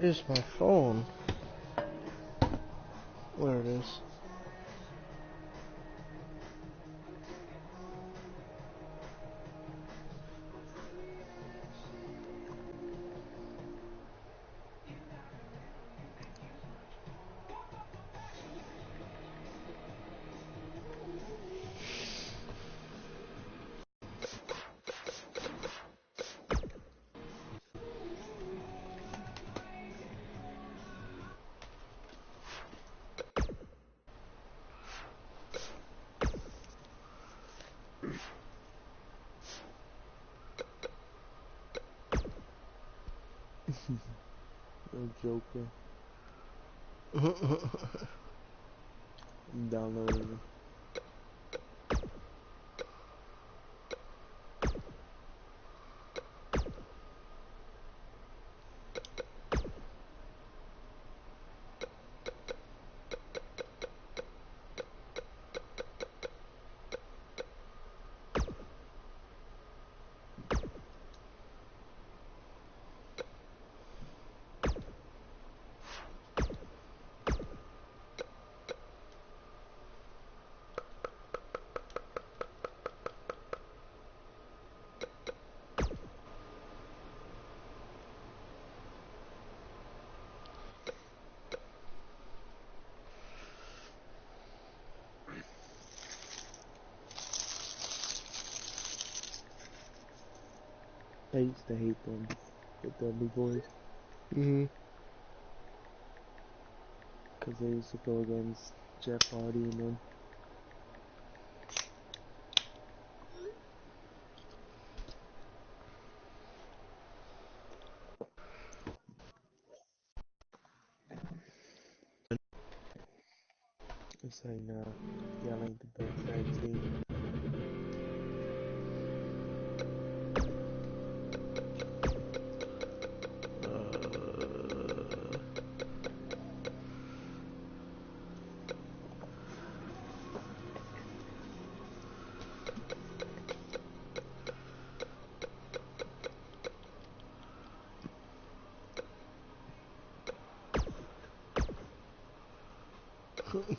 is my phone? Where it is. No joking. I'm downloading it. I used to hate them, the Dudley boys. Cause they used to go against Jeff Hardy and them. It's like, y'all ain't the best tag team.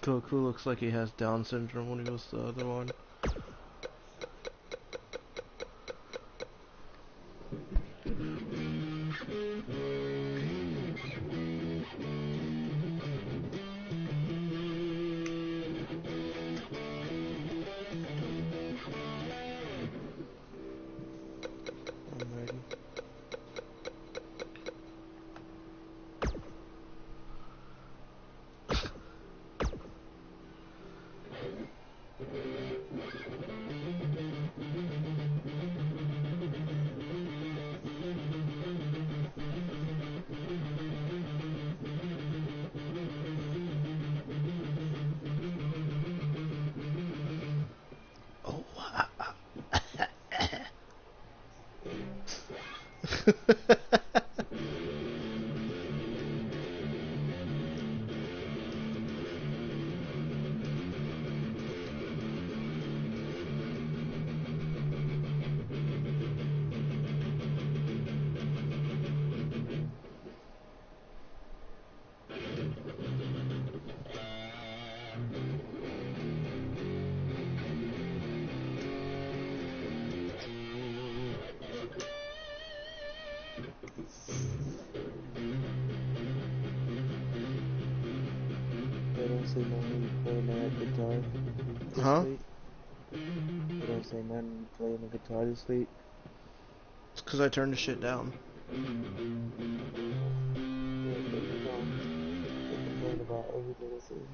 Goku looks like he has Down syndrome when he goes to the other one. I'm ready. Oh, They don't say nothing when you playing that guitar this huh? late. They don't say nothing when you playing the guitar this late. It's because I turned the shit down. Yeah, but you know, they complain about every little thing.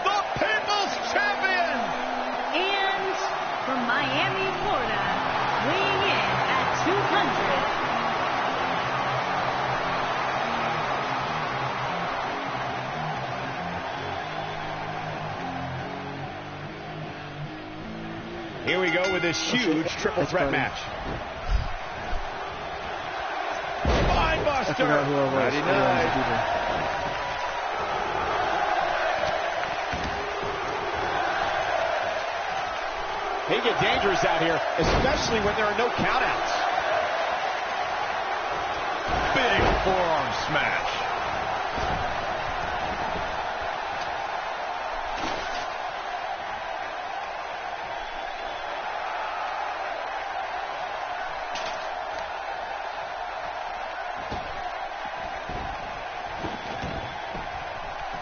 The People's Champion! And from Miami, Florida, weighing in at 200. Here we go with this huge triple threat match. I Buster! forgot who I was. Friday night. They get dangerous out here, especially when there are no countouts. Big forearm smash.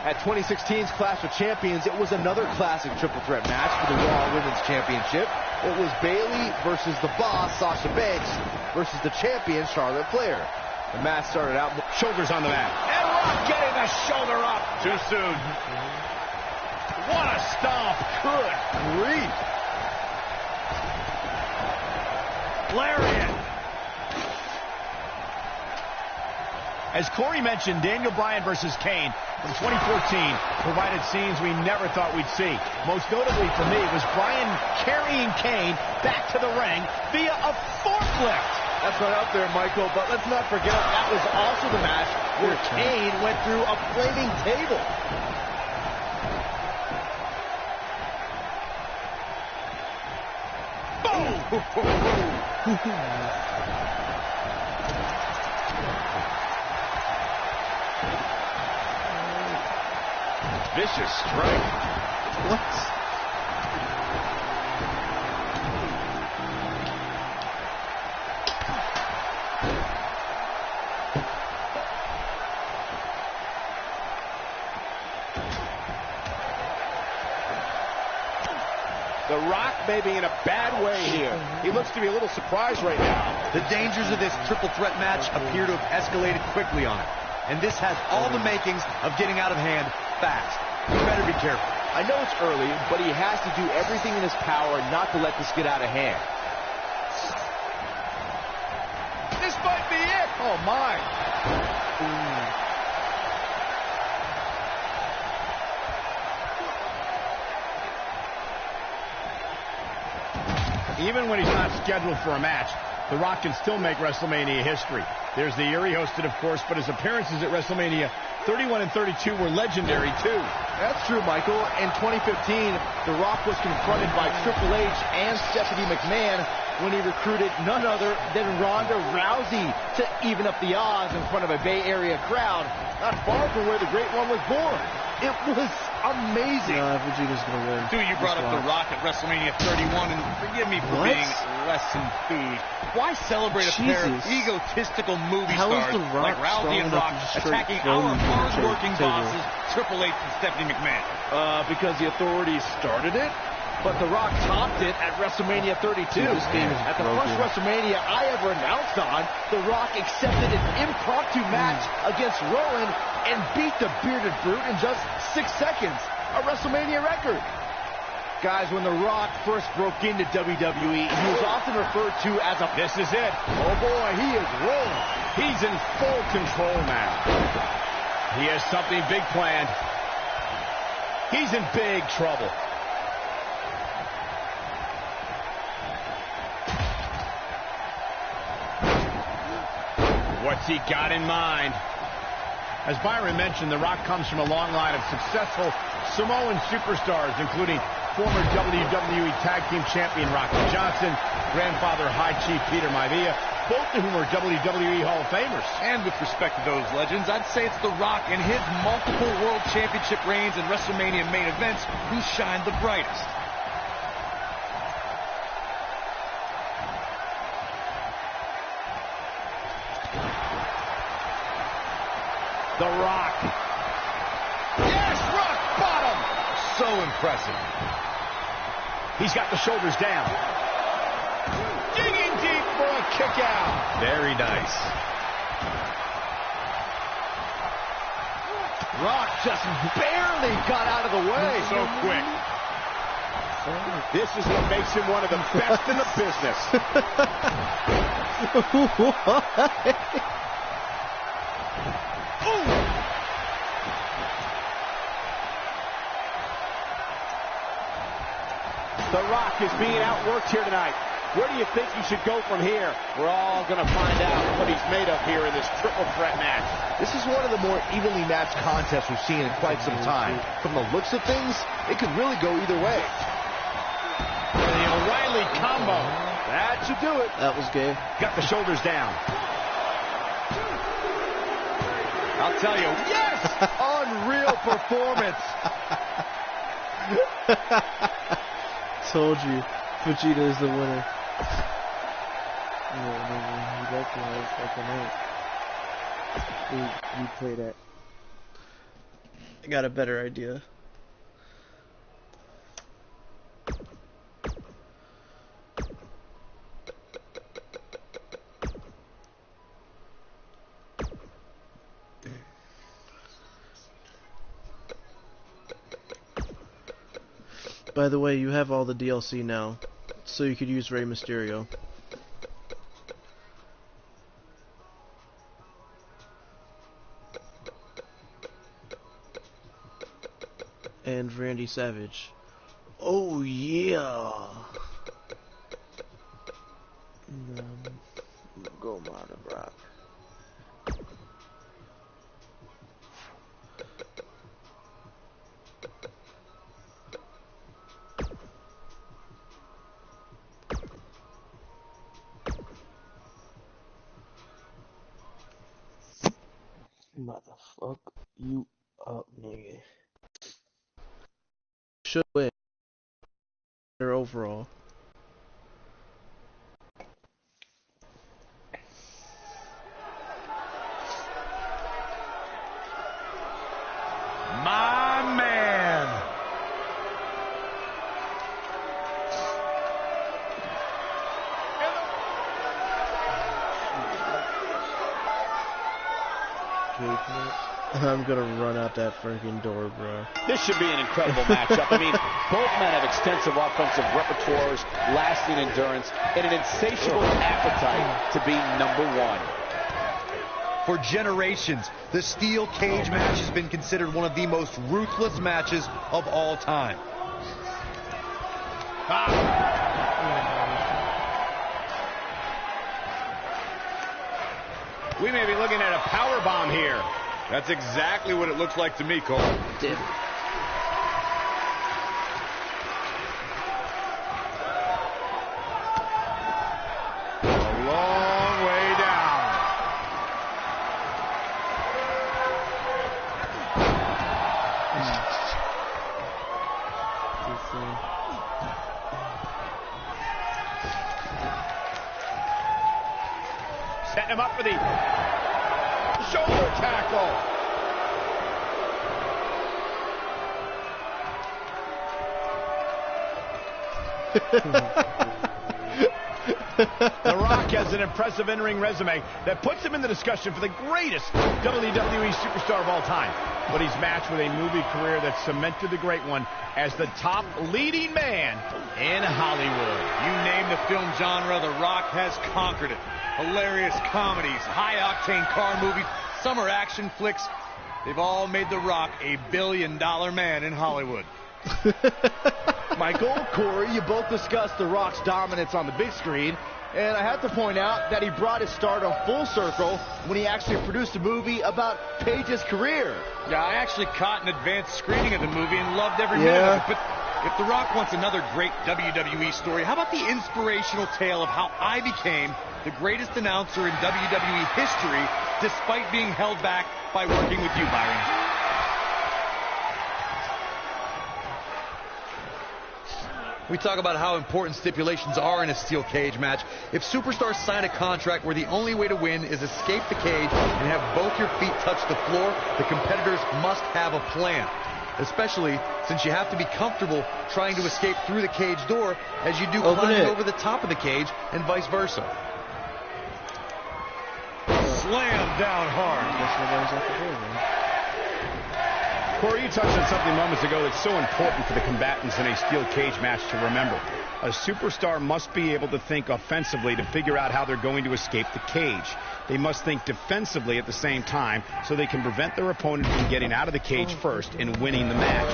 At 2016's Clash of Champions, it was another classic triple threat match for the Raw Women's Championship. It was Bayley versus the Boss, Sasha Banks, versus the champion, Charlotte Flair. The match started out... Shoulders on the mat. And Rock getting the shoulder up. Too soon. What a stomp. Good grief. Lariat. As Corey mentioned, Daniel Bryan versus Kane from 2014 provided scenes we never thought we'd see. Most notably for me was Bryan carrying Kane back to the ring via a forklift. That's right up there, Michael, but let's not forget that was also the match where Kane went through a flaming table. Boom! Vicious strike. What? The Rock may be in a bad way here. He looks to be a little surprised right now. The dangers of this triple threat match appear to have escalated quickly on him. And this has all the makings of getting out of hand fast. You better be careful. I know it's early, but he has to do everything in his power not to let this get out of hand. This might be it. Oh, my. Even when he's not scheduled for a match, The Rock can still make WrestleMania history. There's the year he hosted, of course, but his appearances at WrestleMania 31 and 32 were legendary, too. That's true, Michael. In 2015, The Rock was confronted by Triple H and Stephanie McMahon when he recruited none other than Ronda Rousey to even up the odds in front of a Bay Area crowd, not far from where the Great One was born. It was amazing. No, Vegeta's gonna win. Dude, you brought up The Rock at WrestleMania 31, and forgive me for being less enthused. Why celebrate a pair of egotistical movie stars like Rousey and Rock attacking our hard-working bosses, Triple H and Stephanie McMahon? Because the authorities started it, but The Rock topped it at WrestleMania 32. This game is at the broken. first WrestleMania I ever announced on, The Rock accepted an impromptu match against Rowan and beat the bearded brute in just 6 seconds, a WrestleMania record. Guys, when The Rock first broke into WWE, he was often referred to as a... This is it. Oh boy, he is rolling. He's in full control now. He has something big planned. He's in big trouble. What's he got in mind? As Byron mentioned, The Rock comes from a long line of successful Samoan superstars, including former WWE Tag Team Champion Rocky Johnson, grandfather High Chief Peter Maivia, both of whom are WWE Hall of Famers. And with respect to those legends, I'd say it's The Rock and his multiple World Championship reigns and WrestleMania main events who shine the brightest. The Rock. Yes, rock bottom. So impressive. He's got the shoulders down. Digging deep for a kick out. Very nice. Rock just barely got out of the way. So quick. This is what makes him one of the best in the business. The Rock is being outworked here tonight. Where do you think he should go from here? We're all going to find out what he's made of here in this triple threat match. This is one of the more evenly matched contests we've seen in quite some time. From the looks of things, it could really go either way. The O'Reilly combo. That should do it. That was gay. Got the shoulders down. I'll tell you, yes! Unreal performance. Told you, Vegeta is the winner. Yeah, he recognized like a night. You play that. I got a better idea. By the way, you have all the DLC now, so you could use Rey Mysterio. And Randy Savage. Oh yeah! Go Mother Brock. Motherfuck you up, nigga. Should win. Better overall. My man. I'm gonna run out that freaking door, bro. This should be an incredible matchup. I mean, both men have extensive offensive repertoires, lasting endurance, and an insatiable appetite to be number one. For generations, the steel cage match has been considered one of the most ruthless matches of all time. We may be looking at a power bomb here. That's exactly what it looks like to me, Cole. Damn. A long way down. Setting him up for the shoulder tackle. The Rock has an impressive in-ring resume that puts him in the discussion for the greatest WWE superstar of all time. But he's matched with a movie career that cemented the great one as the top leading man in Hollywood. You name the film genre, The Rock has conquered it. Hilarious comedies, high-octane car movies, summer action flicks. They've all made The Rock a billion-dollar man in Hollywood. Michael, Corey, you both discussed The Rock's dominance on the big screen, and I have to point out that he brought his stardom full circle when he actually produced a movie about Paige's career. Yeah, I actually caught an advanced screening of the movie and loved every minute of it. But if The Rock wants another great WWE story, how about the inspirational tale of how I became the greatest announcer in WWE history despite being held back by working with you, Byron? We talk about how important stipulations are in a steel cage match. If superstars sign a contract where the only way to win is escape the cage and have both your feet touch the floor, the competitors must have a plan. Especially since you have to be comfortable trying to escape through the cage door as you do climbing over the top of the cage and vice versa. Slam down hard. Guess nobody's at the door, man. Corey, you touched on something moments ago that's so important for the combatants in a steel cage match to remember. A superstar must be able to think offensively to figure out how they're going to escape the cage. They must think defensively at the same time so they can prevent their opponent from getting out of the cage first and winning the match.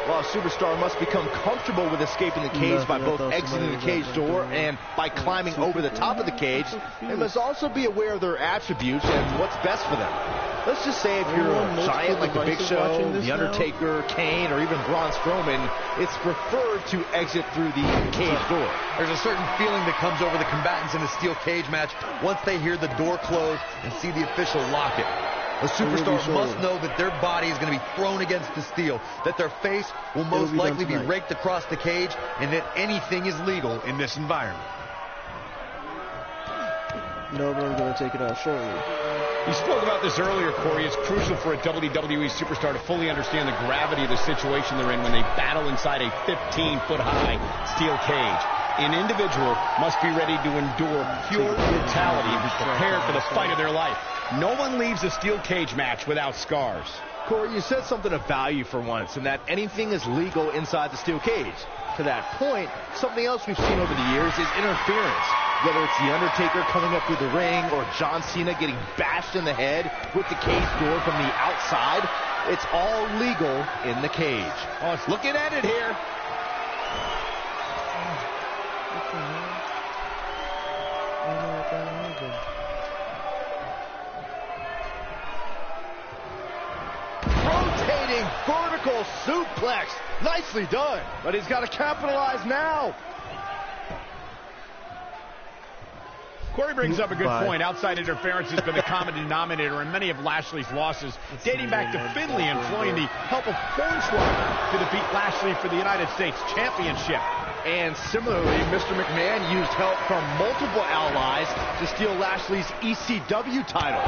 Well, a superstar must become comfortable with escaping the cage by both exiting the cage door and by climbing over the top of the cage. They must also be aware of their attributes and what's best for them. Let's just say if you're a giant like the Big Show, The Undertaker, Kane, or even Braun Strowman, it's preferred to exit through the cage door. There's a certain feeling that comes over the combatants in a steel cage match once they hear the door close and see the official lock it. A superstar must know that their body is going to be thrown against the steel, that their face will most likely be raked across the cage, and that anything is legal in this environment. No, but I'm going to take it out shortly. You spoke about this earlier, Corey. It's crucial for a WWE superstar to fully understand the gravity of the situation they're in when they battle inside a 15-foot-high steel cage. An individual must be ready to endure pure brutality and be prepared for the fight of their life. No one leaves a steel cage match without scars. Corey, you said something of value for once, and that anything is legal inside the steel cage. To that point, something else we've seen over the years is interference. Whether it's The Undertaker coming up through the ring or John Cena getting bashed in the head with the cage door from the outside, it's all legal in the cage. Oh, it's looking at it here. Rotating vertical suplex. Nicely done. But he's got to capitalize now. Corey brings up a good point. Outside interference has been the common denominator in many of Lashley's losses, dating back to Finlay employing the help of Hornswoggle to defeat Lashley for the United States Championship. And similarly, Mr. McMahon used help from multiple allies to steal Lashley's ECW title.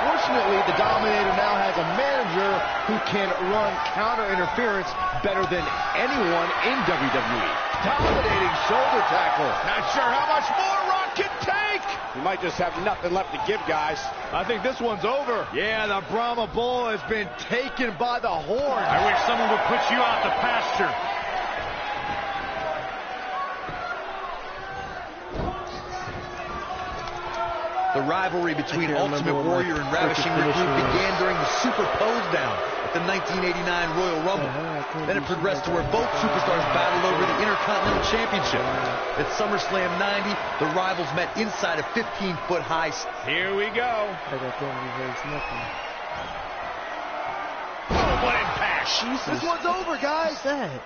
Fortunately, the Dominator now has a manager who can run counter interference better than anyone in WWE. Dominating shoulder tackle. Not sure how much more Rock can take. He might just have nothing left to give, guys. I think this one's over. Yeah, the Brahma Bull has been taken by the horn. I wish someone would put you out to pasture. The rivalry between Ultimate Warrior and Ravishing Rick Rude began during the Super Pose Down at the 1989 Royal Rumble. Then it progressed to where both superstars battled over the Intercontinental Championship. At SummerSlam 90, the rivals met inside a 15-foot-high. Here we go. Oh, what impact. Jesus. This one's over, guys. What's that?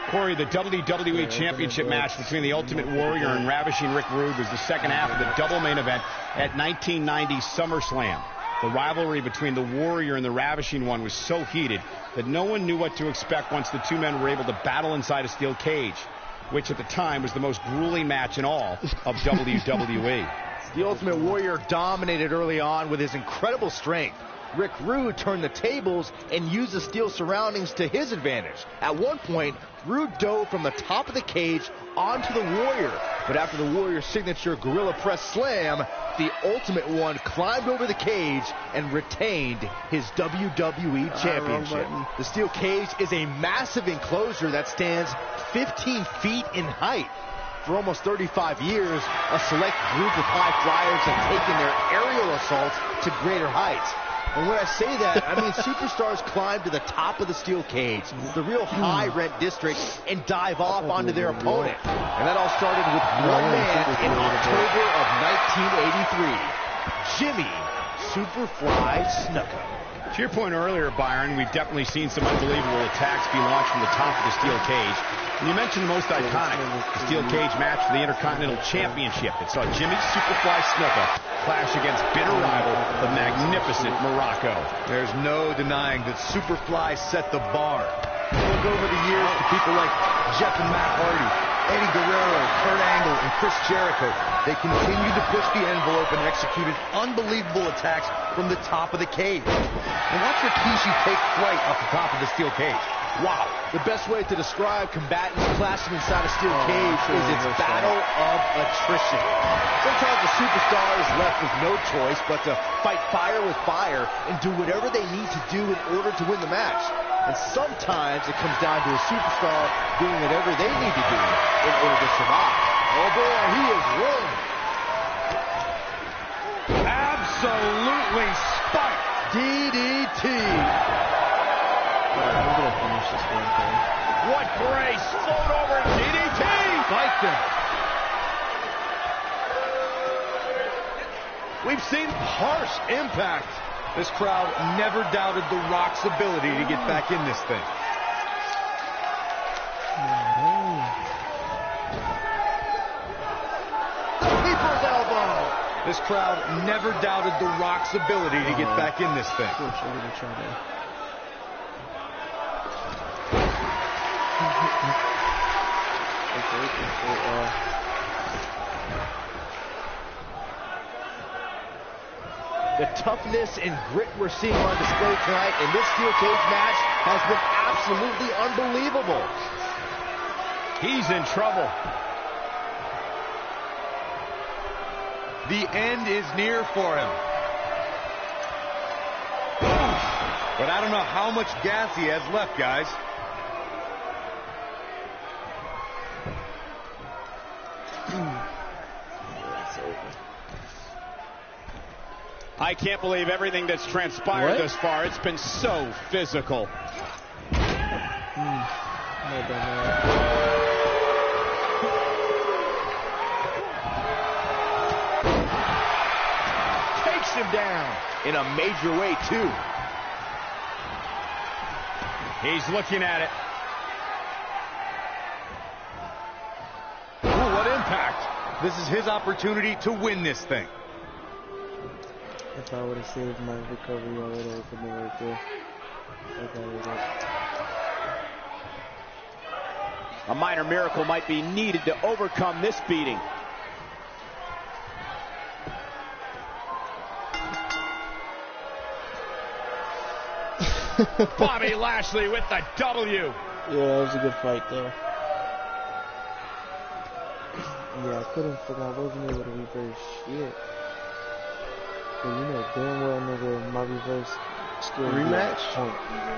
Corey, the WWE Championship match between the Ultimate Warrior and Ravishing Rick Rude was the second half of the double main event at 1990 SummerSlam. The rivalry between the Warrior and the Ravishing One was so heated that no one knew what to expect once the two men were able to battle inside a steel cage, which at the time was the most grueling match in all of WWE. The Ultimate Warrior dominated early on with his incredible strength. Rick Rude turned the tables and used the steel surroundings to his advantage. At one point, Rude dove from the top of the cage onto the Warrior. But after the Warrior's signature Gorilla Press Slam, the Ultimate One climbed over the cage and retained his WWE Championship. The steel cage is a massive enclosure that stands 15 feet in height. For almost 35 years, a select group of high flyers have taken their aerial assaults to greater heights. And when I say that, I mean superstars climb to the top of the steel cage, the real high-rent district, and dive off onto their opponent. And that all started with one man in October of 1983, Jimmy Superfly Snuka. To your point earlier, Byron, we've definitely seen some unbelievable attacks be launched from the top of the steel cage. And you mentioned the most iconic, the steel cage match for the Intercontinental Championship. It saw Jimmy Superfly Snuka clash against bitter rival, the magnificent Morocco. There's no denying that Superfly set the bar. Look over the years to people like Jeff and Matt Hardy, Eddie Guerrero, Kurt Angle, and Chris Jericho. They continued to push the envelope and executed unbelievable attacks from the top of the cage. And watch Rikishi take flight off the top of the steel cage. Wow. The best way to describe combatants clashing inside a steel cage is its battle of attrition. Sometimes the superstar is left with no choice but to fight fire with fire and do whatever they need to do in order to win the match. And sometimes it comes down to a superstar doing whatever they need to do in order to survive. Oh boy, he is rolling. Absolutely spiked. DDT. I'm gonna finish this one thing. What grace. Float over DDT. Spiked him. We've seen harsh impact. This crowd never doubted The Rock's ability to get back in this thing. The People's Elbow. This crowd never doubted The Rock's ability to get back in this thing. Of course, I'm gonna try that. The toughness and grit we're seeing on display tonight in this steel cage match has been absolutely unbelievable. He's in trouble. The end is near for him. But I don't know how much gas he has left, guys. I can't believe everything that's transpired thus far. It's been so physical. Takes him down in a major way, too. He's looking at it. Ooh, what impact. This is his opportunity to win this thing. If I would have saved my recovery, I would have opened it right there. A minor miracle might be needed to overcome this beating. Bobby Lashley with the W. Yeah, that was a good fight, though. Yeah, I couldn't figure out, I wasn't able to reverse shit. But you know damn well, nigga, my reverse skill Rematch? Point, nigga.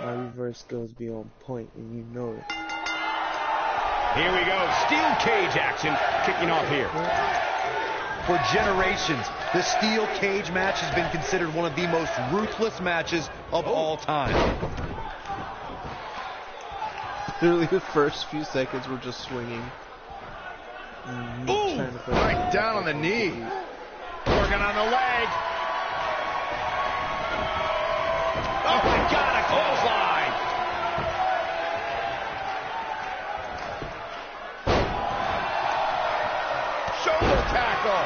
My reverse skills be on point, and you know it. Here we go. Steel cage action kicking off here. For generations, the steel cage match has been considered one of the most ruthless matches of all time. Literally the first few seconds were just swinging. Ooh, right down on the knee. Working on the leg. Oh my God, a clothesline. Shoulder tackle.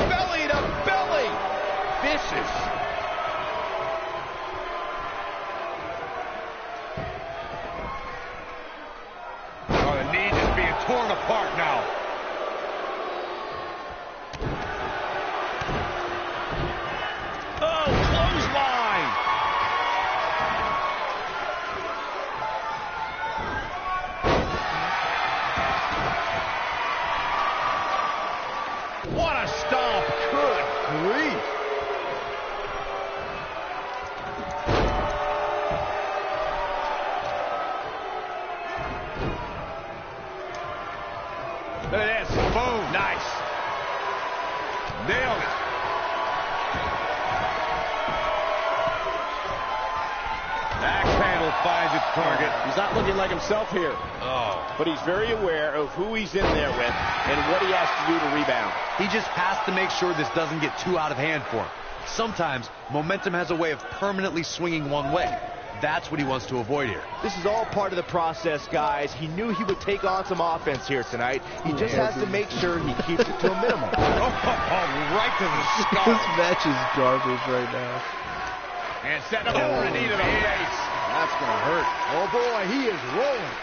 Belly to belly. Vicious. Oh, the knee just being torn apart now. Oh, clothesline. What a stomp. Good grief. Look at this. Boom. Nice. Nailed it. Axe handle finds its target. He's not looking like himself here. Oh. But he's very aware of who he's in there with and what he has to do to rebound. He just has to make sure this doesn't get too out of hand for him. Sometimes, momentum has a way of permanently swinging one way. That's what he wants to avoid here. This is all part of the process, guys. He knew he would take on some offense here tonight. He just has to make sure he keeps it to a minimum. Right to the skull. This match is garbage right now. And setting up for a knee to the face. That's going to hurt. Oh, boy, he is rolling.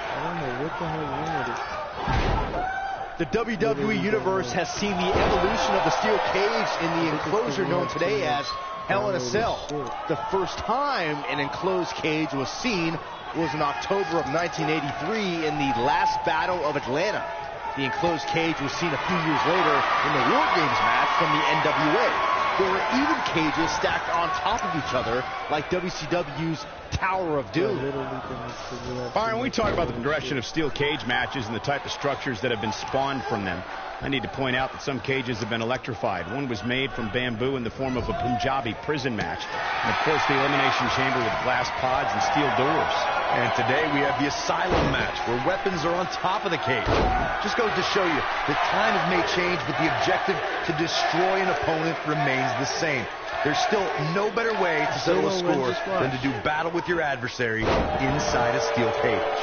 I don't know what the hell wrong with it. The WWE Universe has seen the evolution of the steel cage in the enclosure known today as Hell in a Cell. The first time an enclosed cage was seen was in October of 1983 in the last Battle of Atlanta. The enclosed cage was seen a few years later in the War Games match from the NWA. There were even cages stacked on top of each other, like WCW's Tower of Doom. Byron, we talk about the progression of steel cage matches and the type of structures that have been spawned from them. I need to point out that some cages have been electrified. One was made from bamboo in the form of a Punjabi prison match. And, of course, the elimination chamber with glass pods and steel doors. And today we have the Asylum match, where weapons are on top of the cage. Just goes to show you, the times may change, but the objective to destroy an opponent remains the same. There's still no better way to settle a score than to do battle with your adversary inside a steel cage.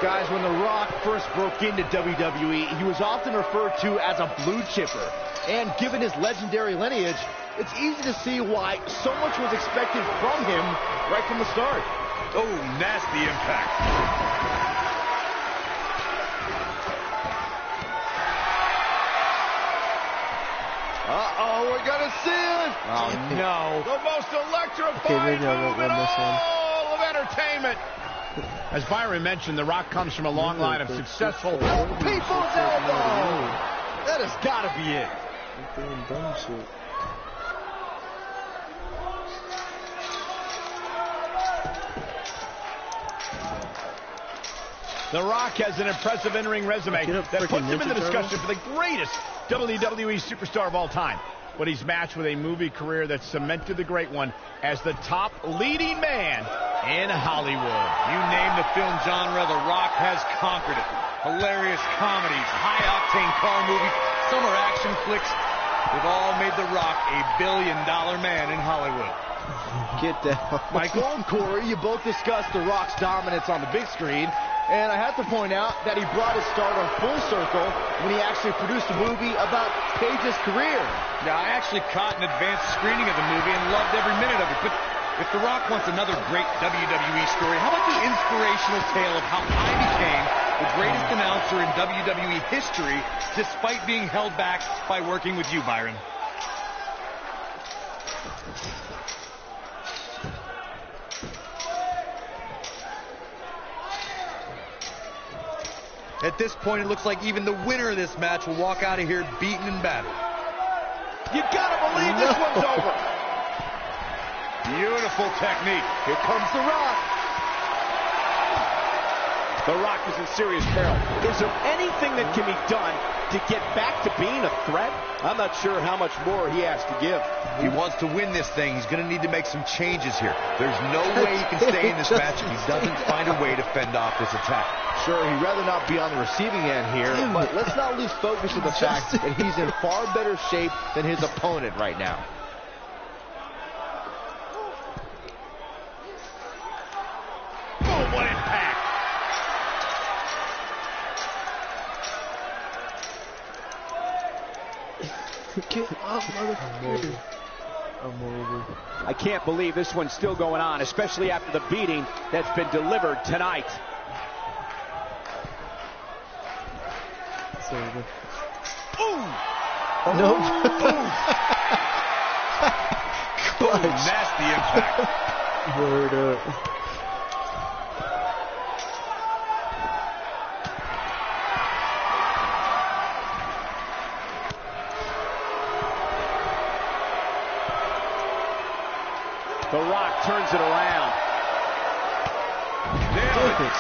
Guys, when The Rock first broke into WWE, he was often referred to as a blue chipper. And given his legendary lineage, it's easy to see why so much was expected from him right from the start. Oh, nasty impact. Uh-oh, we're gonna see it! Oh, no. The most electrifying move in all of entertainment. As Byron mentioned, The Rock comes from a long line of successful... People's elbow! That has got to be it. I'm doing dumb shit. The Rock has an impressive in-ring resume that puts him in the discussion for the greatest WWE superstar of all time. But he's matched with a movie career that cemented the great one as the top leading man in Hollywood. You name the film genre, The Rock has conquered it. Hilarious comedies, high-octane car movies, summer action flicks. They've all made The Rock a billion-dollar man in Hollywood. Get down. Michael and Corey, you both discussed The Rock's dominance on the big screen. And I have to point out that he brought his stardom full circle when he actually produced a movie about Cage's career. Now, I actually caught an advanced screening of the movie and loved every minute of it. But if The Rock wants another great WWE story, how about the inspirational tale of how I became the greatest announcer in WWE history despite being held back by working with you, Byron? At this point, it looks like even the winner of this match will walk out of here beaten and battered. You gotta believe this one's over. Beautiful technique. Here comes The Rock. The Rock is in serious peril. Is there anything that can be done to get back to being a threat? I'm not sure how much more he has to give. He wants to win this thing. He's going to need to make some changes here. There's no way he can stay in this match if he doesn't find a way to fend off this attack. Sure, he'd rather not be on the receiving end here, but let's not lose focus of the fact that he's in far better shape than his opponent right now. Boom, what impact! Get up, motherfucker. I'm over. I can't believe this one's still going on, especially after the beating that's been delivered tonight. It's over. Nope. Clutch. Nasty impact. Word up. The Rock turns it around. Nailed it.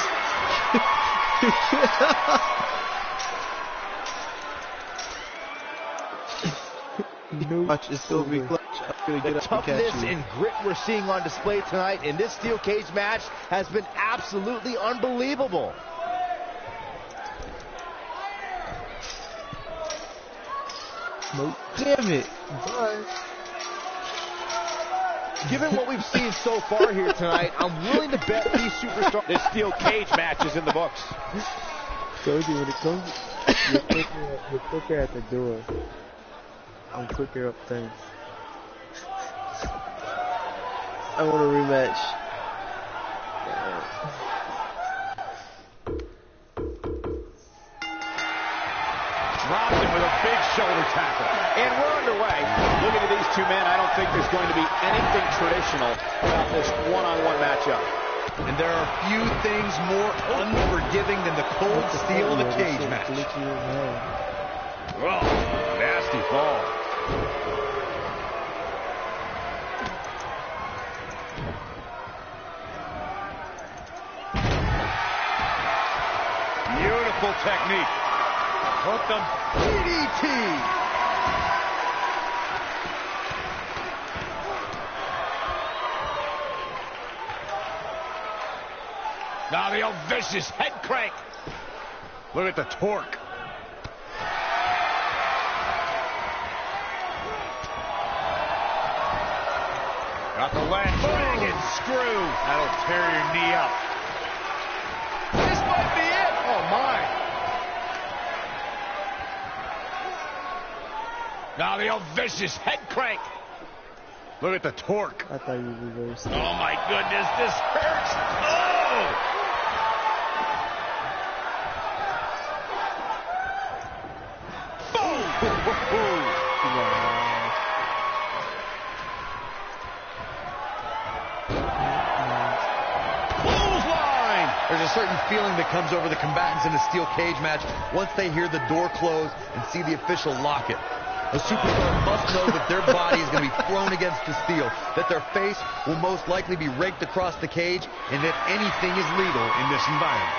No, Watch, it's still be clutch. I'm gonna The get up and toughness catch you. and grit we're seeing on display tonight in this steel cage match has been absolutely unbelievable. Nope. Damn it. bye. Given what we've seen so far here tonight, I'm willing to bet these superstars... This steel cage match is in the books. Told you when it comes, you're quicker at the door. I'm quicker up things. I want a rematch. Drops him with a big shoulder tackle. And we're underway. Looking at these two men, I don't think there's going to be anything traditional about this one-on-one matchup. And there are few things more unforgiving than the cold steel of a cage match. Oh, nasty fall. Beautiful technique. Hooked him. DDT. Now the old vicious head crank. Look at the torque. Got the leg. Bang and screw. That'll tear your knee up. This might be it. Oh, my. Now the old vicious head crank. Look at the torque. I thought you reversed it. Oh, my goodness. This hurts. Oh! There's a certain feeling that comes over the combatants in a steel cage match once they hear the door close and see the official lock it. A superstar must know that their body is going to be thrown against the steel, that their face will most likely be raked across the cage, and that anything is legal in this environment.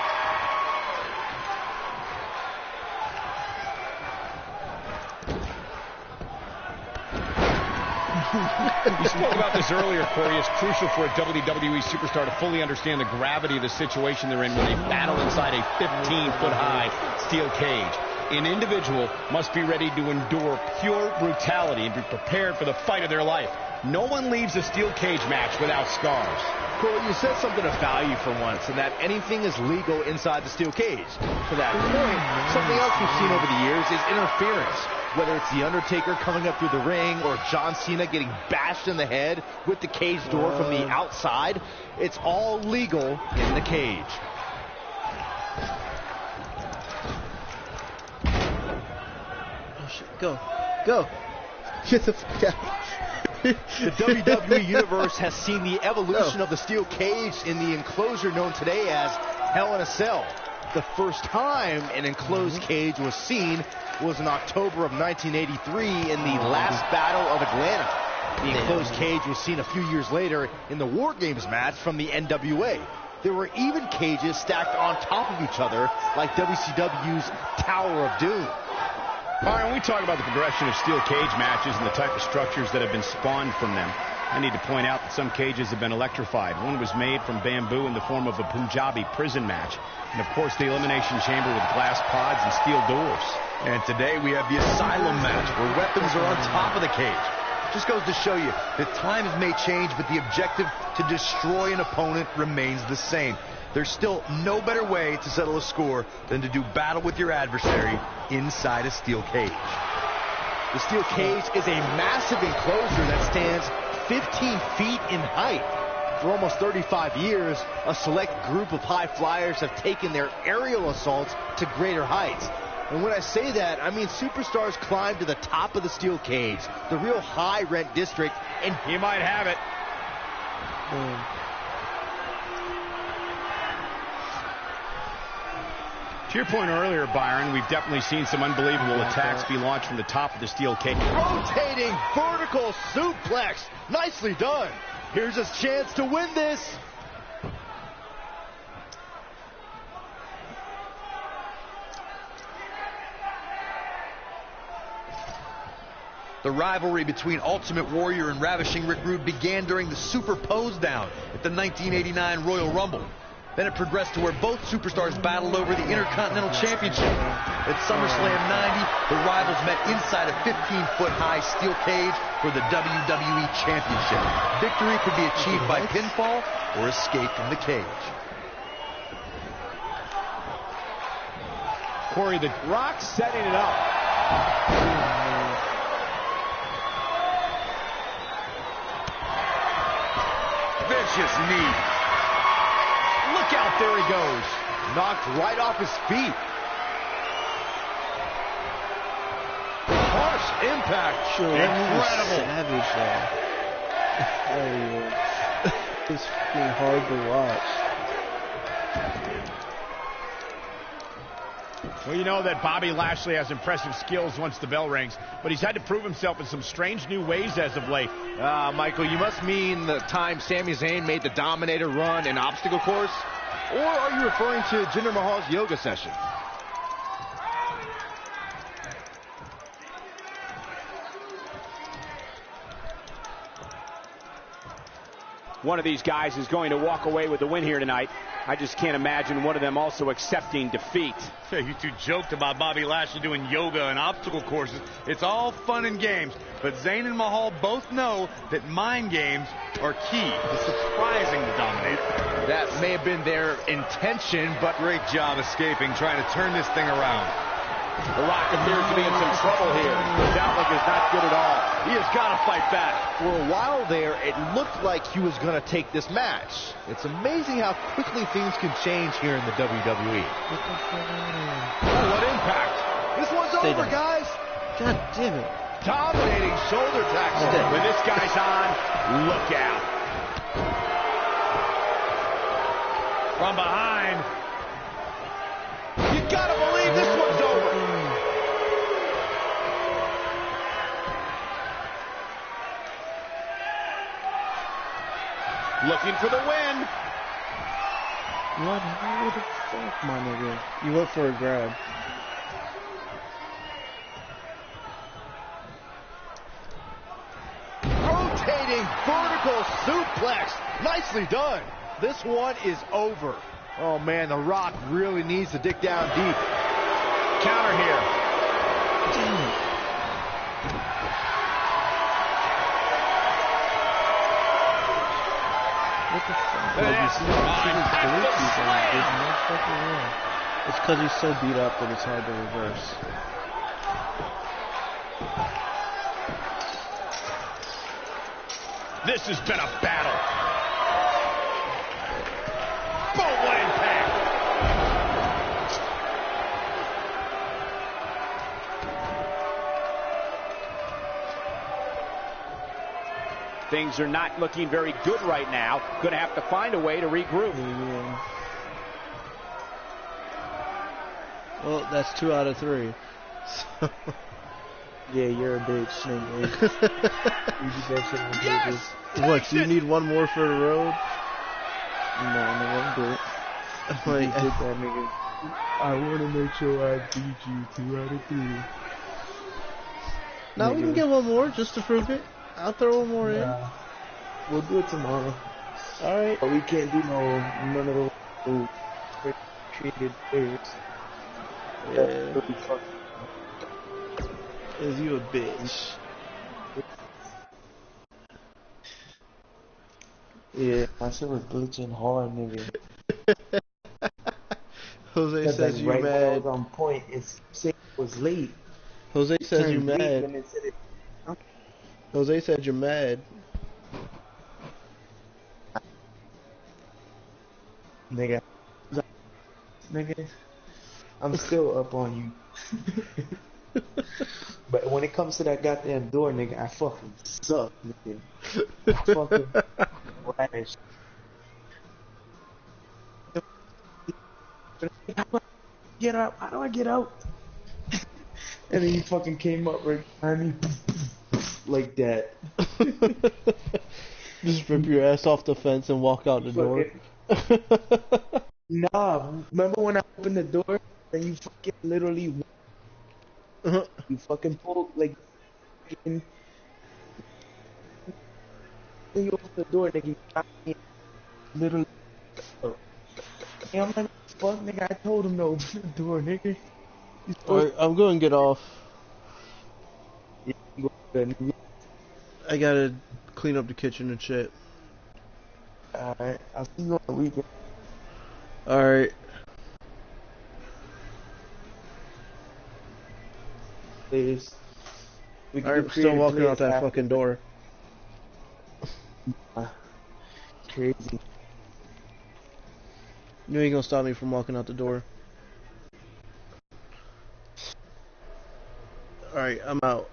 We spoke about this earlier, Corey. It's crucial for a WWE superstar to fully understand the gravity of the situation they're in when they battle inside a 15-foot-high steel cage. An individual must be ready to endure pure brutality and be prepared for the fight of their life. No one leaves a steel cage match without scars. Corey, you said something of value for once, and that anything is legal inside the steel cage. To that point, something else we've seen over the years is interference. Whether it's The Undertaker coming up through the ring or John Cena getting bashed in the head with the cage door from the outside, it's all legal in the cage. Oh shit! Go, go! Get the fuck out. The WWE Universe has seen the evolution of the steel cage in the enclosure known today as Hell in a Cell. The first time an enclosed cage was seen was in October of 1983 in the last battle of Atlanta. The enclosed cage was seen a few years later in the War Games match from the NWA. There were even cages stacked on top of each other, like WCW's Tower of Doom. All right, when we talk about the progression of steel cage matches and the type of structures that have been spawned from them, I need to point out that some cages have been electrified. One was made from bamboo in the form of a Punjabi prison match. And, of course, the elimination chamber with glass pods and steel doors. And today we have the Asylum match, where weapons are on top of the cage. Just goes to show you that times may change, but the objective to destroy an opponent remains the same. There's still no better way to settle a score than to do battle with your adversary inside a steel cage. The steel cage is a massive enclosure that stands 15 feet in height. For almost 35 years, a select group of high flyers have taken their aerial assaults to greater heights. And when I say that, I mean superstars climb to the top of the steel cage, the real high-rent district, and He might have it. To your point earlier, Byron, we've definitely seen some unbelievable attacks be launched from the top of the steel cage. rotating vertical suplex. Nicely done. Here's his chance to win this. The rivalry between Ultimate Warrior and Ravishing Rick Rude began during the Super Pose Down at the 1989 Royal Rumble. Then it progressed to where both superstars battled over the Intercontinental Championship. At SummerSlam 90, the rivals met inside a 15-foot-high steel cage for the WWE Championship. Victory could be achieved by pinfall or escape from the cage. Corey, the Rock setting it up. Vicious knee. Look out, there he goes. Knocked right off his feet. Harsh impact. Sure, Incredible. savage though. Hell yeah. It's fucking hard to watch. Well, you know that Bobby Lashley has impressive skills once the bell rings, but he's had to prove himself in some strange new ways as of late. Michael, you must mean the time Sami Zayn made the Dominator run in obstacle course? Or are you referring to Jinder Mahal's yoga session? One of these guys is going to walk away with the win here tonight. I just can't imagine one of them also accepting defeat. Yeah, you two joked about Bobby Lashley doing yoga and obstacle courses. It's all fun and games, but Zayn and Mahal both know that mind games are key to surprising the Dominator. That may have been their intention, but Great job escaping, trying to turn this thing around. The Rock appears to be in some trouble here. His outlook is not good at all. He has got to fight back. for a while there, it looked like he was going to take this match. It's amazing how quickly things can change here in the WWE. Oh, what impact. This one's Stay over, down. guys. God damn it. Dominating shoulder tackle. When this guy's on, look out. From behind. You gotta believe this one's over. Looking for the win. What the fuck, my nigga? You went for a grab. Rotating vertical suplex. Nicely done. This one is over. Oh man, The Rock really needs to dig down deep. Counter here. Damn it. What the fuck? Like, you see his glitches on. There's no fucking way. It's because he's so beat up that it's hard to reverse. This has been a battle. Boom, what impact. Things are not looking very good right now. Going to have to find a way to regroup. Yeah. Well, that's 2 out of 3. So. Yeah, you're a bitch, nigga. You do that shit on purpose. What, do you need one more for the road? No, nigga, I'm good. Like, You did that, nigga. I want to make sure I beat you 2 out of 3. no, we can get one more just to prove it. I'll throw one more in. Nah. We'll do it tomorrow. Alright. But we can't do none of those who treated players. Yeah. That's really fucking. Is you a bitch? Yeah, my shit was glitching hard, nigga. Jose Because says like, you right when I mad. was on point, it's saying it was late. Jose says you Turned late mad. when it said it. Jose said you're mad. Nigga. Nigga. I'm still up on you. But when it comes to that goddamn door, nigga, I fucking suck, nigga. I fucking trash. Get out. How do I get out? And then you fucking came up right behind me like that. Just rip your ass off the fence and walk out the door. Nah, remember when I opened the door and you fucking literally you fucking pulled like fucking when you open the door, nigga, you got me literally. And I'm like, fuck, nigga, I told him to open the door, nigga. You Alright, I'm going to get off. I gotta clean up the kitchen and shit. Alright, I'll see you on the weekend. Alright. players. We can I'm do still creative walking out players that after. fucking door. Crazy. You ain't gonna stop me from walking out the door. Alright, I'm out.